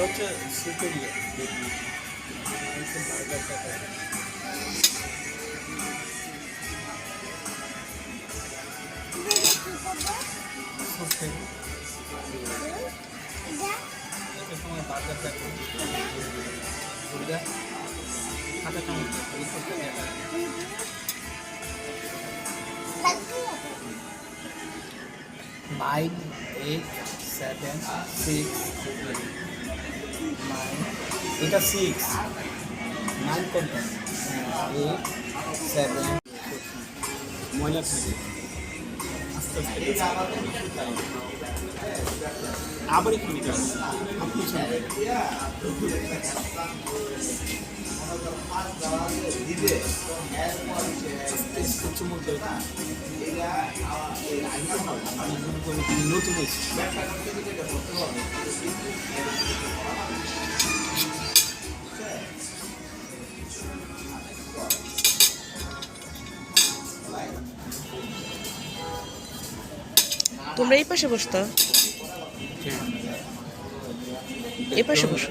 হচ্ছে সুপের ইয়ে সুপের একটা সময় বার্গার দেখো দুর্গা হাতে চামচ এই করতে দেখা 9, 8, 7, 6, 9 এটা 6 9 কোনটা 8, 7 ময়লা থাকে আস্তে আস্তে আবার একটু নিতে হবে আপনি নতুন তোমরা এই পাশে বসতো, এই পাশে বসো।